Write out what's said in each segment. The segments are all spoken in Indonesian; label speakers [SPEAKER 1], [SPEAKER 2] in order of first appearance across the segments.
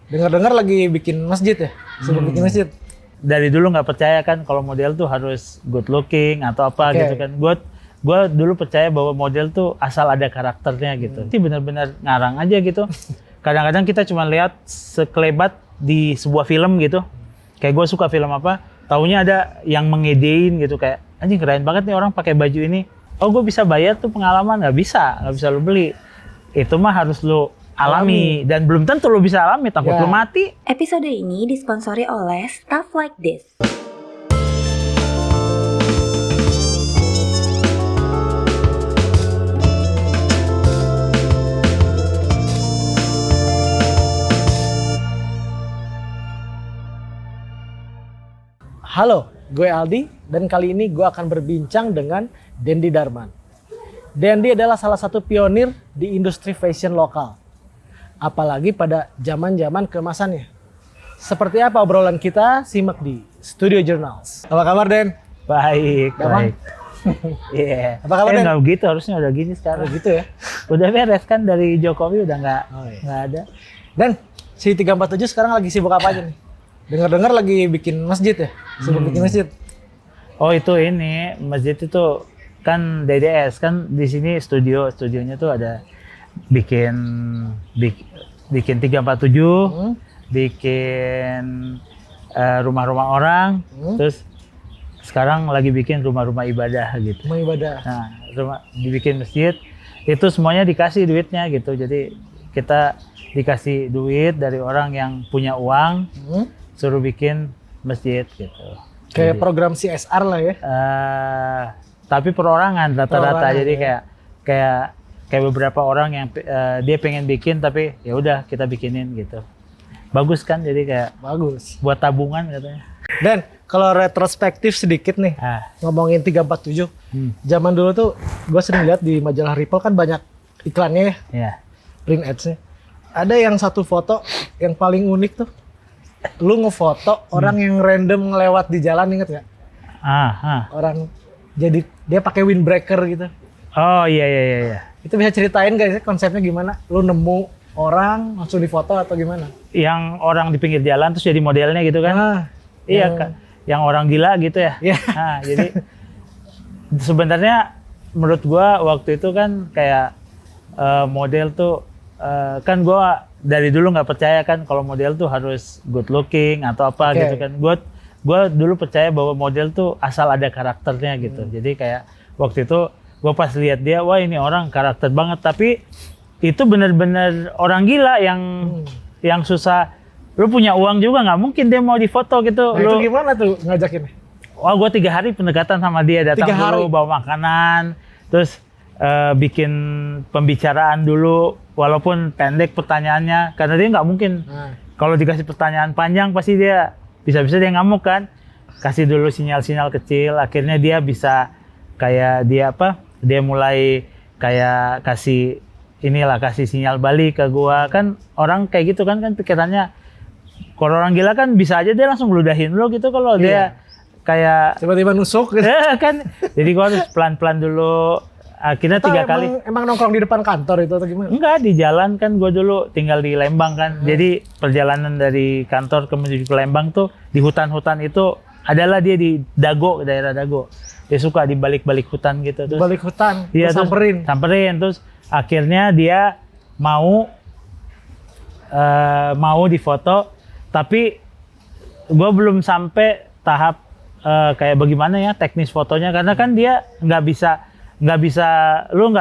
[SPEAKER 1] Dengar-dengar lagi bikin masjid ya? Sebelum bikin masjid.
[SPEAKER 2] Dari dulu nggak percaya kan kalau model tuh harus good looking atau apa gitu kan. Gue dulu percaya bahwa model tuh asal ada karakternya gitu. Itu benar-benar ngarang aja gitu. Kadang-kadang kita cuma lihat sekelebat di sebuah film gitu. Kayak gue suka film apa, taunya ada yang mengedein gitu kayak anjing keren banget nih orang pakai baju ini. Oh gue bisa bayar tuh pengalaman, nggak bisa lu beli. Itu mah harus lu alami dan belum tentu lu bisa alami, takut lu mati.
[SPEAKER 3] Episode ini disponsori oleh Stuff Like This.
[SPEAKER 1] Halo, gue Aldi dan kali ini gue akan berbincang dengan Dendi Darman. Dendi adalah salah satu pionir di industri fashion lokal. Apalagi pada zaman-zaman keemasannya. Seperti apa obrolan kita, simak di Studio Journals. Apa kabar, Den?
[SPEAKER 2] Baik,
[SPEAKER 1] Damang?
[SPEAKER 2] baik. Iya.
[SPEAKER 1] Apa kabar, Den?
[SPEAKER 2] Nggak begitu, harusnya udah gini sekarang.
[SPEAKER 1] Gitu ya?
[SPEAKER 2] Udah beres kan dari Jokowi udah nggak ada.
[SPEAKER 1] Dan si 347 sekarang lagi sibuk apa aja nih? Dengar-dengar lagi bikin masjid ya? Sibuk bikin masjid.
[SPEAKER 2] Oh itu ini, masjid itu kan DDS, kan di sini studionya tuh ada bikin 347, bikin rumah-rumah orang, terus sekarang lagi bikin rumah-rumah ibadah gitu.
[SPEAKER 1] Rumah ibadah.
[SPEAKER 2] Nah, dibikin masjid, itu semuanya dikasih duitnya gitu. Jadi kita dikasih duit dari orang yang punya uang, suruh bikin masjid gitu.
[SPEAKER 1] Kayak
[SPEAKER 2] jadi,
[SPEAKER 1] program CSR lah ya?
[SPEAKER 2] Tapi perorangan rata-rata, jadi kayak beberapa orang yang dia pengen bikin tapi ya udah kita bikinin gitu. Bagus kan, jadi kayak
[SPEAKER 1] bagus
[SPEAKER 2] buat tabungan katanya.
[SPEAKER 1] Dan kalau retrospektif sedikit nih, ngomongin 347. Zaman dulu tuh gue sering lihat di majalah Ripple kan banyak iklannya ya, print ads-nya. Ada yang satu foto yang paling unik tuh, lu ngefoto orang yang random ngelewat di jalan, inget gak? Orang jadi dia pakai windbreaker gitu.
[SPEAKER 2] Oh iya.
[SPEAKER 1] Itu bisa ceritain gak sih konsepnya gimana? Lu nemu orang langsung difoto atau gimana?
[SPEAKER 2] Yang orang di pinggir jalan terus jadi modelnya gitu kan? Iya kan, yang orang gila gitu ya. Jadi sebenarnya menurut gua waktu itu kan kayak model tuh kan gua dari dulu nggak percaya kan kalau model tuh harus good looking atau apa gitu kan. Gua dulu percaya bahwa model tuh asal ada karakternya gitu. Jadi kayak waktu itu gue pas lihat dia, wah ini orang karakter banget, tapi itu bener-bener orang gila yang susah. Lu punya uang juga nggak mungkin dia mau difoto gitu.
[SPEAKER 1] Nah, itu gimana tuh ngajakin?
[SPEAKER 2] Wah, gue 3 hari pendekatan sama dia, datang dulu bawa makanan, terus bikin pembicaraan dulu, walaupun pendek pertanyaannya, karena dia nggak mungkin. Kalau dikasih pertanyaan panjang pasti dia bisa-bisa dia ngamuk kan. Kasih dulu sinyal-sinyal kecil, akhirnya dia bisa kayak dia mulai kayak kasih sinyal balik ke gua. Kan orang kayak gitu kan pikirannya kalau orang gila kan bisa aja dia langsung meludahin lo gitu, kalau dia kayak
[SPEAKER 1] tiba-tiba nusuk gitu.
[SPEAKER 2] Kan jadi gua harus pelan-pelan dulu. Akhirnya 3 kali.
[SPEAKER 1] Emang nongkrong di depan kantor itu atau gimana?
[SPEAKER 2] Enggak, di jalan kan, gua dulu tinggal di Lembang kan. Jadi perjalanan dari kantor ke menuju ke Lembang tuh di hutan-hutan itu adalah dia di Dago, daerah Dago. Dia suka di balik-balik hutan gitu. Terus
[SPEAKER 1] balik hutan,
[SPEAKER 2] dia samperin, terus akhirnya dia mau difoto, tapi gue belum sampai tahap kayak bagaimana ya teknis fotonya, karena kan dia nggak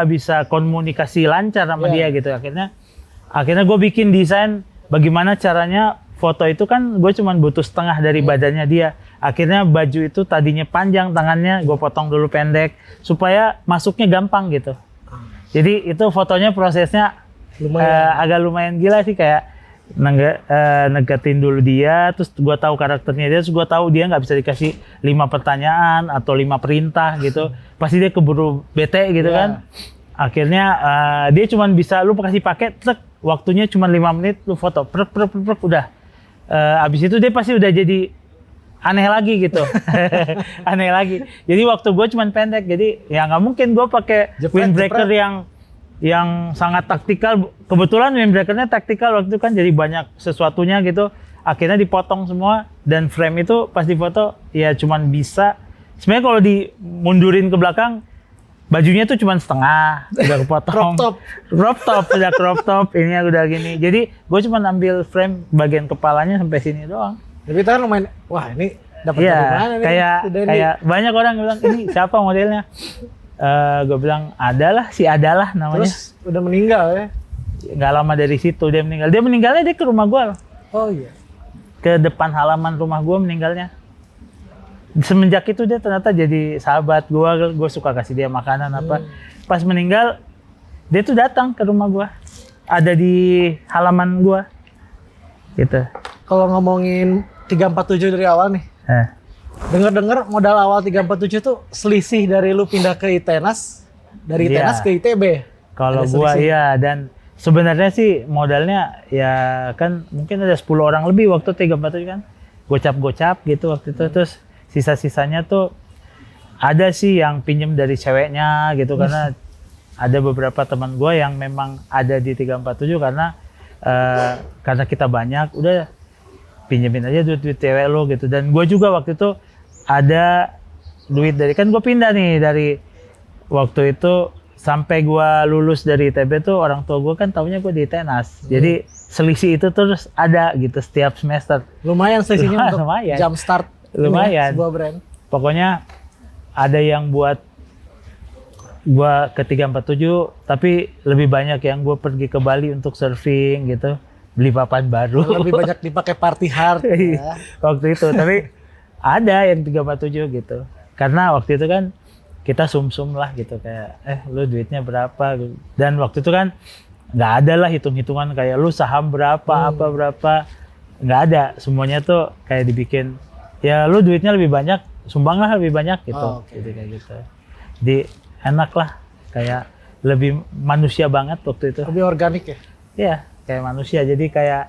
[SPEAKER 2] bisa komunikasi lancar sama dia gitu. Akhirnya gue bikin desain bagaimana caranya foto itu kan gue cuma butuh setengah dari badannya dia. Akhirnya baju itu tadinya panjang tangannya, gue potong dulu pendek supaya masuknya gampang gitu. Jadi itu fotonya prosesnya agak lumayan gila sih, kayak negatin dulu dia, terus gue tahu karakternya dia, terus gue tahu dia nggak bisa dikasih 5 pertanyaan atau 5 perintah gitu. Pasti dia keburu bete gitu kan. Akhirnya dia cuma bisa lu kasih paket, waktunya cuma 5 menit, lu foto, udah. Abis itu dia pasti udah jadi aneh lagi gitu. Aneh lagi. Jadi waktu gue cuma pendek, jadi ya nggak mungkin gue pakai windbreaker yang yang sangat taktikal. Kebetulan windbreaker-nya taktikal waktu itu kan, jadi banyak sesuatunya gitu. Akhirnya dipotong semua, dan frame itu pas difoto ya cuman bisa. Sebenarnya kalau dimundurin ke belakang, bajunya tuh cuman setengah, udah kepotong. Crop top, udah crop top, ini udah gini. Jadi gue cuman ambil frame bagian kepalanya sampai sini doang.
[SPEAKER 1] Tapi itu kan lumayan, wah ini dapat
[SPEAKER 2] Iya,
[SPEAKER 1] dari mana nih?
[SPEAKER 2] kayak banyak orang bilang, ini siapa modelnya? Gue bilang, adalah namanya.
[SPEAKER 1] Terus udah meninggal ya?
[SPEAKER 2] Nggak lama dari situ dia meninggal. Dia meninggalnya dia ke rumah gue.
[SPEAKER 1] Oh iya.
[SPEAKER 2] Ke depan halaman rumah gue meninggalnya. Semenjak itu dia ternyata jadi sahabat gue suka kasih dia makanan apa. Pas meninggal, dia tuh datang ke rumah gue. Ada di halaman gue. Gitu.
[SPEAKER 1] Kalau ngomongin 347 dari awal nih, dengar-dengar modal awal 347 tuh selisih dari lu pindah ke ITENAS, dari ITENAS ke ITB.
[SPEAKER 2] Kalau gua iya, dan sebenarnya sih modalnya ya kan mungkin ada 10 orang lebih waktu 347 kan. Gocap-gocap gitu waktu itu, terus sisa-sisanya tuh ada sih yang pinjem dari ceweknya gitu karena ada beberapa teman gua yang memang ada di 347 karena kita banyak, udah pinjemin aja duit cewek lo gitu. Dan gue juga waktu itu ada duit dari, kan gue pindah nih dari waktu itu sampai gue lulus dari ITB tuh orang tua gue kan taunya gue di ITENAS. Jadi selisih itu terus ada gitu setiap semester.
[SPEAKER 1] Lumayan selisihnya untuk
[SPEAKER 2] lumayan.
[SPEAKER 1] jump start
[SPEAKER 2] lumayan.
[SPEAKER 1] Sebuah brand.
[SPEAKER 2] Pokoknya ada yang buat gue ke 347, tapi lebih banyak yang gue pergi ke Bali untuk surfing gitu. Beli papan baru.
[SPEAKER 1] Lebih banyak dipakai party hard ya.
[SPEAKER 2] Waktu itu, tapi ada yang 347 gitu. Karena waktu itu kan kita sum-sum lah gitu, kayak lu duitnya berapa. Dan waktu itu kan nggak ada lah hitung-hitungan kayak lu saham berapa, apa berapa. Nggak ada, semuanya tuh kayak dibikin, ya lu duitnya lebih banyak, sumbanglah lebih banyak gitu. Jadi kayak gitu. Jadi enak lah, kayak lebih manusia banget waktu itu.
[SPEAKER 1] Lebih organik ya?
[SPEAKER 2] Iya. Kayak manusia, jadi kayak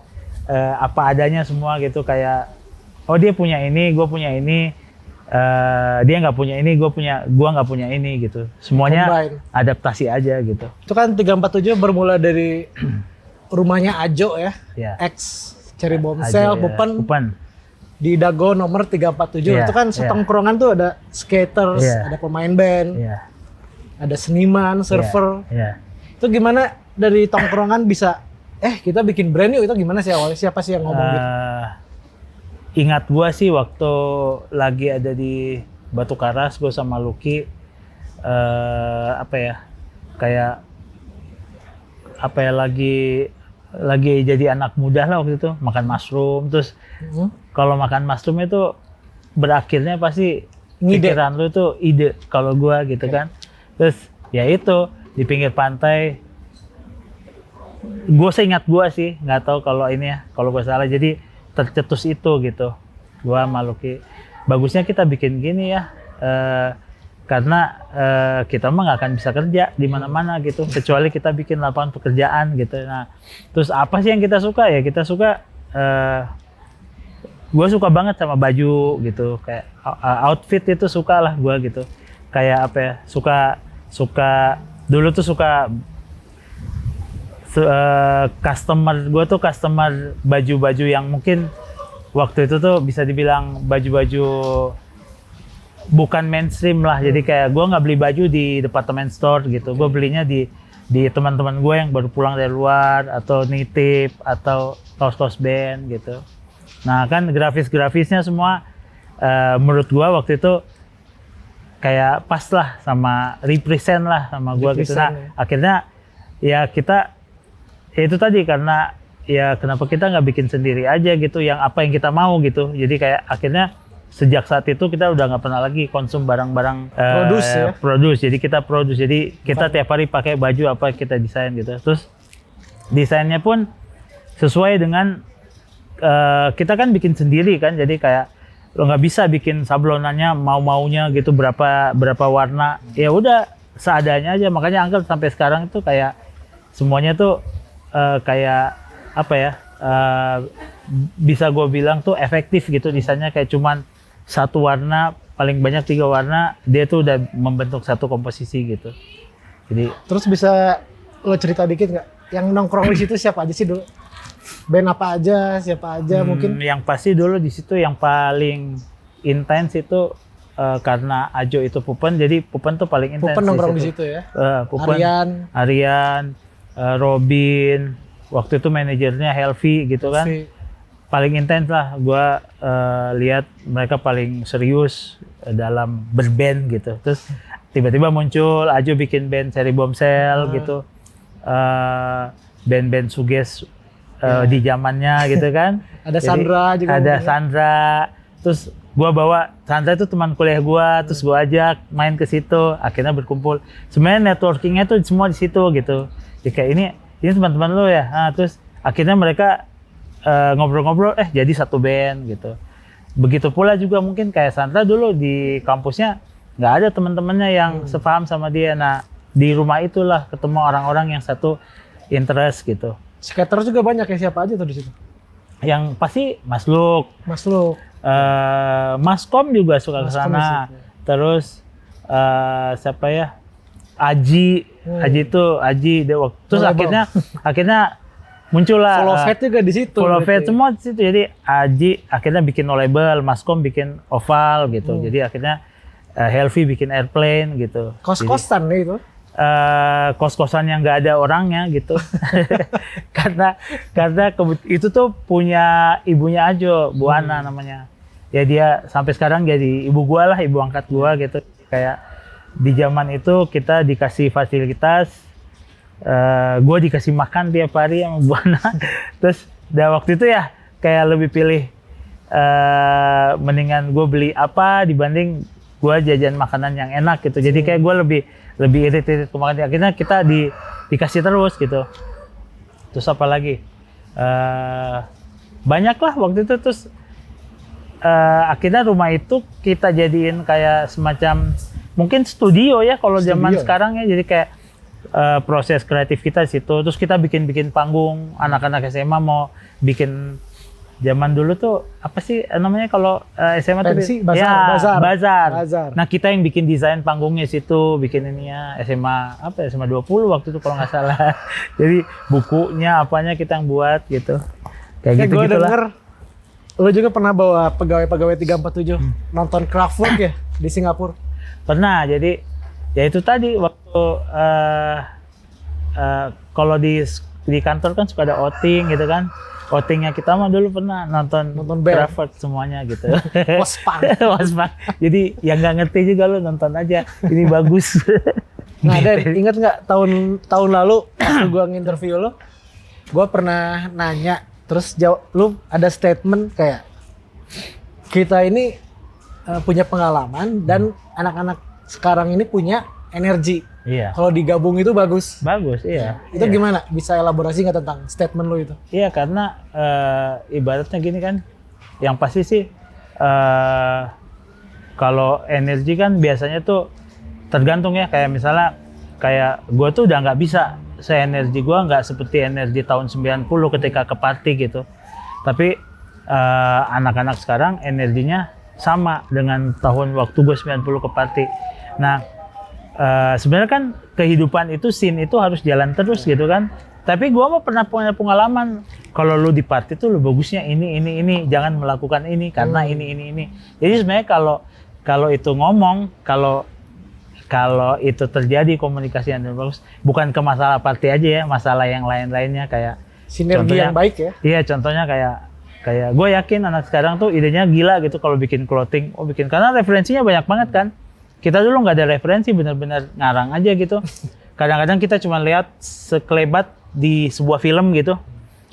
[SPEAKER 2] apa adanya semua gitu, kayak oh dia punya ini, gue punya ini, dia nggak punya ini, gue nggak punya ini gitu, semuanya combine. Adaptasi aja gitu.
[SPEAKER 1] Itu kan 347 bermula dari rumahnya Ajo ya, ex Cherry Bombshell, Bupen di Dago nomor 347. Itu kan setongkrongan tuh ada skaters, ada pemain band, ada seniman, surfer. Itu gimana dari tongkrongan bisa kita bikin brand yuk, itu gimana sih awalnya? Siapa sih yang ngomong gitu?
[SPEAKER 2] Ingat gua sih waktu lagi ada di Batu Karas, gua sama Lucky lagi jadi anak muda lah waktu itu, makan mushroom. Terus kalau makan mushroom itu berakhirnya pasti pikiran lu tuh ide kalau gua gitu kan. Terus ya itu di pinggir pantai, gue seingat gue sih, nggak tahu kalau ini ya, kalau gue salah, jadi tercetus itu gitu. Gue sama Lucky, bagusnya kita bikin gini ya, karena kita mah nggak akan bisa kerja di mana-mana gitu, kecuali kita bikin lapangan pekerjaan gitu. Nah, terus apa sih yang kita suka ya? Kita suka, gue suka banget sama baju gitu, kayak outfit itu suka lah gue gitu. Kayak apa ya? Suka dulu tuh suka. Customer gue tuh customer baju-baju yang mungkin waktu itu tuh bisa dibilang baju-baju bukan mainstream lah. Jadi kayak gue nggak beli baju di department store gitu, gue belinya di teman-teman gue yang baru pulang dari luar atau nitip atau kaos-kaos band gitu. Nah kan grafisnya semua menurut gue waktu itu kayak pas lah sama represent lah sama gue gitu. Nah akhirnya ya kita itu tadi, karena ya kenapa kita nggak bikin sendiri aja gitu yang apa yang kita mau gitu. Jadi kayak akhirnya sejak saat itu kita udah nggak pernah lagi konsum barang-barang produce. Jadi kita produce, jadi kita tiap hari pakai baju apa kita desain gitu. Terus desainnya pun sesuai dengan kita kan bikin sendiri kan, jadi kayak lo nggak bisa bikin sablonannya mau-maunya gitu berapa warna. Ya udah seadanya aja, makanya Uncle sampai sekarang itu kayak semuanya tuh kayak apa ya, bisa gue bilang tuh efektif gitu desainnya, kayak cuman satu warna, paling banyak 3 warna, dia tuh udah membentuk satu komposisi gitu. Jadi
[SPEAKER 1] terus bisa lo cerita dikit nggak? Yang nongkrong di situ siapa aja sih dulu? Band apa aja, siapa aja mungkin?
[SPEAKER 2] Yang pasti dulu di situ yang paling intens itu karena Ajo itu Pupen, jadi Pupen tuh paling intens.
[SPEAKER 1] Pupen nongkrong di situ ya?
[SPEAKER 2] Pupen, Aryan, Robin, waktu itu manajernya Helvi gitu kan. Paling intens lah, gue lihat mereka paling serius dalam berband gitu. Terus tiba-tiba muncul Ajo bikin band Cherry Bombshell gitu, band-band suges di zamannya gitu kan.
[SPEAKER 1] Ada Sandra juga.
[SPEAKER 2] Ada Sandra, terus gue bawa Sandra itu teman kuliah gue, terus gue ajak main ke situ, akhirnya berkumpul. Sebenarnya networkingnya tuh semua di situ gitu. Jadi kayak ini teman-teman lo ya. Nah, terus akhirnya mereka ngobrol-ngobrol, jadi satu band gitu. Begitu pula juga mungkin kayak Sandra dulu di kampusnya nggak ada teman-temannya yang sepaham sama dia. Nah di rumah itulah ketemu orang-orang yang satu interest gitu.
[SPEAKER 1] Skater juga banyak ya, siapa aja tuh di situ?
[SPEAKER 2] Yang pasti Mas Luk, Mas Kom juga suka ke sana. Terus siapa ya? Aji terus akhirnya muncullah
[SPEAKER 1] Follow Fat juga di situ.
[SPEAKER 2] Follow Fat semua di situ. Jadi Aji akhirnya bikin No Label, Mas Kom bikin Oval gitu. Jadi akhirnya Helvi bikin Airplane gitu.
[SPEAKER 1] Kos-kosan nih itu.
[SPEAKER 2] Kos-kosan yang nggak ada orangnya gitu. karena itu tuh punya ibunya Ajo, Bu Ana namanya. Ya dia sampai sekarang jadi ibu gua lah, ibu angkat gua gitu. Kayak di zaman itu kita dikasih fasilitas, gue dikasih makan tiap hari sama Bu Ana. Terus waktu itu ya kayak lebih pilih mendingan gue beli apa dibanding gue jajan makanan yang enak gitu. Jadi kayak gue lebih irritated ke makan. Akhirnya kita dikasih terus gitu. Terus apa lagi? Banyak lah waktu itu. Terus akhirnya rumah itu kita jadiin kayak semacam mungkin studio ya kalau zaman sekarang ya. Jadi kayak proses kreatif kita di situ. Terus kita bikin panggung. Anak-anak SMA mau bikin, zaman dulu tuh apa sih namanya kalau SMA
[SPEAKER 1] pensi,
[SPEAKER 2] tuh bazar. Nah kita yang bikin desain panggungnya situ, bikin ininya SMA SMA 20 waktu itu kalau nggak salah. Jadi bukunya apanya kita yang buat gitu. Kayak gitu
[SPEAKER 1] gue
[SPEAKER 2] gitulah.
[SPEAKER 1] denger lu juga pernah bawa pegawai-pegawai 347 nonton Kraftwerk ya di Singapura.
[SPEAKER 2] Pernah. Jadi ya itu tadi waktu kalau di kantor kan suka ada outing gitu kan. Outingnya kita mah dulu pernah nonton Kraftwerk semuanya gitu.
[SPEAKER 1] Waspang.
[SPEAKER 2] Jadi yang nggak ngerti juga lu nonton aja. Ini bagus.
[SPEAKER 1] Nah, Dan, ingat nggak tahun lalu waktu gua nginterview lo, gua pernah nanya, terus lu ada statement kayak kita ini punya pengalaman dan anak-anak sekarang ini punya energi.
[SPEAKER 2] Iya.
[SPEAKER 1] Kalau digabung itu bagus.
[SPEAKER 2] Bagus, iya.
[SPEAKER 1] Itu gimana? Bisa elaborasi nggak tentang statement lo itu?
[SPEAKER 2] Iya, karena ibaratnya gini kan, yang pasti sih kalau energi kan biasanya tuh tergantung ya. Kayak misalnya, kayak gue tuh udah nggak bisa, se-energi gue nggak seperti energi tahun 90 ketika ke party gitu. Tapi anak-anak sekarang energinya sama dengan tahun waktu gue 90 ke party. Nah, sebenarnya kan kehidupan itu, scene itu harus jalan terus gitu kan. Tapi gue mah pernah punya pengalaman, kalau lu di party tuh lu bagusnya ini, jangan melakukan ini karena ini. Jadi sebenarnya kalau itu ngomong, kalau itu terjadi komunikasi yang bagus, bukan ke masalah party aja ya, masalah yang lain-lainnya kayak
[SPEAKER 1] sinergi yang baik ya.
[SPEAKER 2] Iya, contohnya kayak gue yakin anak sekarang tuh idenya gila gitu kalau bikin clothing, karena referensinya banyak banget kan. Kita dulu nggak ada referensi, benar-benar ngarang aja gitu. Kadang-kadang kita cuma lihat sekelebat di sebuah film gitu.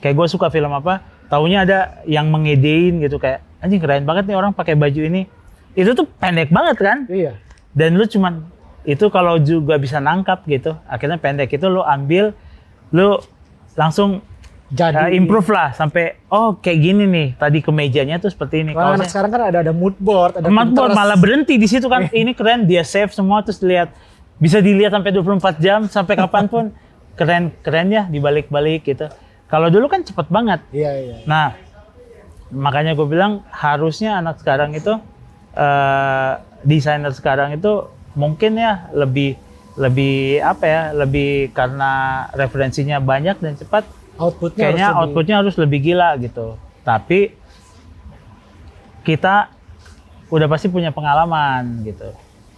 [SPEAKER 2] Kayak gue suka film apa, taunya ada yang mengedein gitu, kayak anjing keren banget nih orang pakai baju ini. Itu tuh pendek banget kan?
[SPEAKER 1] Iya.
[SPEAKER 2] Dan lu cuman itu kalau juga bisa nangkap gitu. Akhirnya pendek itu lu ambil, lu langsung
[SPEAKER 1] Jadi
[SPEAKER 2] improve lah sampai kayak gini nih. Tadi kemejanya tuh seperti ini.
[SPEAKER 1] Kalau anak sekarang kan ada mood board, ada
[SPEAKER 2] mood board, malah berhenti di situ kan. Ini keren, dia save semua terus bisa dilihat sampai 24 jam sampai kapanpun. Keren ya dibalik-balik gitu. Kalau dulu kan cepet banget.
[SPEAKER 1] Iya.
[SPEAKER 2] Nah, makanya gue bilang harusnya anak sekarang itu desainer sekarang itu mungkin ya lebih lebih apa ya, lebih karena referensinya banyak dan cepat, kayaknya outputnya harus lebih gila gitu. Tapi kita udah pasti punya pengalaman gitu,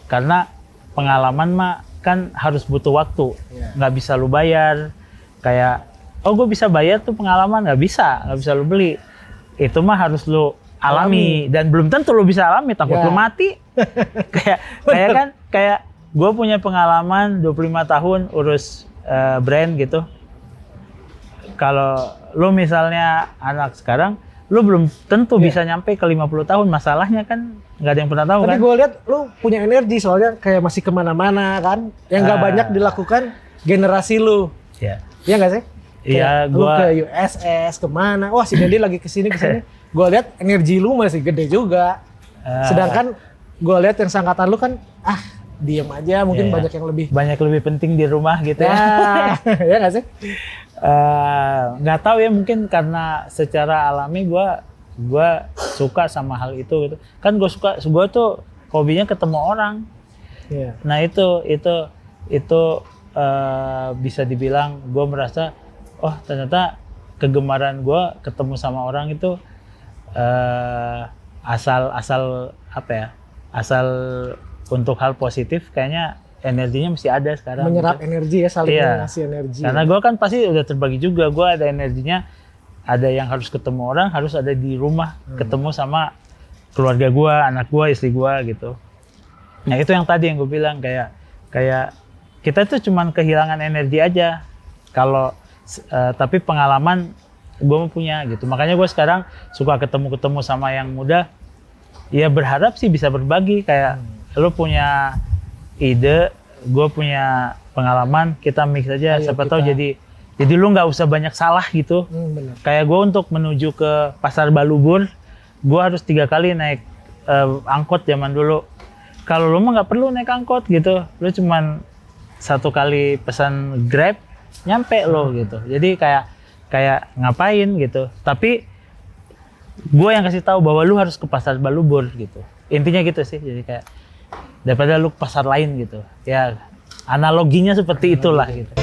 [SPEAKER 2] karena pengalaman mah kan harus butuh waktu, nggak bisa lu bayar. Kayak gue bisa bayar tuh pengalaman, nggak bisa lu beli. Itu mah harus lu alami. Dan belum tentu lu bisa alami, takut lu mati. kayak gue punya pengalaman 25 tahun urus brand gitu. Kalau lu misalnya anak sekarang, lu belum tentu bisa nyampe ke 50 tahun. Masalahnya kan nggak ada yang pernah tahu.
[SPEAKER 1] Tapi
[SPEAKER 2] kan.
[SPEAKER 1] Gue lihat lu punya energi, soalnya kayak masih kemana-mana kan. Yang nggak banyak dilakukan generasi lu. Iya nggak sih?
[SPEAKER 2] Iya,
[SPEAKER 1] lu ke USS, kemana. Wah si Dedi lagi kesini. Gue lihat energi lu masih gede juga. Sedangkan gue lihat yang sangkatan lu kan, diem aja, mungkin banyak yang lebih
[SPEAKER 2] penting di rumah gitu ya.
[SPEAKER 1] Ya nggak sih?
[SPEAKER 2] Nggak tahu ya, mungkin karena secara alami gue suka sama hal itu gitu. Kan gue tuh hobinya ketemu orang. Nah itu bisa dibilang gue merasa, oh ternyata kegemaran gue ketemu sama orang itu asal untuk hal positif, kayaknya energinya mesti ada sekarang.
[SPEAKER 1] Menyerap
[SPEAKER 2] gitu.
[SPEAKER 1] energi ya, saling ngasih energi.
[SPEAKER 2] Karena gue kan pasti udah terbagi juga, gue ada energinya, ada yang harus ketemu orang, harus ada di rumah, ketemu sama keluarga gue, anak gue, istri gue gitu. Nah itu yang tadi yang gue bilang, kayak kita tuh cuman kehilangan energi aja. Tapi pengalaman gue mau punya gitu. Makanya gue sekarang suka ketemu sama yang muda. Ya berharap sih bisa berbagi, kayak lu punya ide, gue punya pengalaman, kita mix aja. Siapa tahu jadi lu nggak usah banyak salah gitu. Kayak gue untuk menuju ke Pasar Balubur, gue harus 3 kali naik angkot zaman dulu. Kalau lu mah nggak perlu naik angkot gitu, lu cuman 1 kali pesan Grab nyampe lo gitu. Jadi kayak ngapain gitu. Tapi gue yang kasih tahu bahwa lu harus ke Pasar Balubur gitu. Intinya gitu sih. Jadi kayak daripada lu ke pasar lain gitu. Ya analoginya seperti itulah gitu.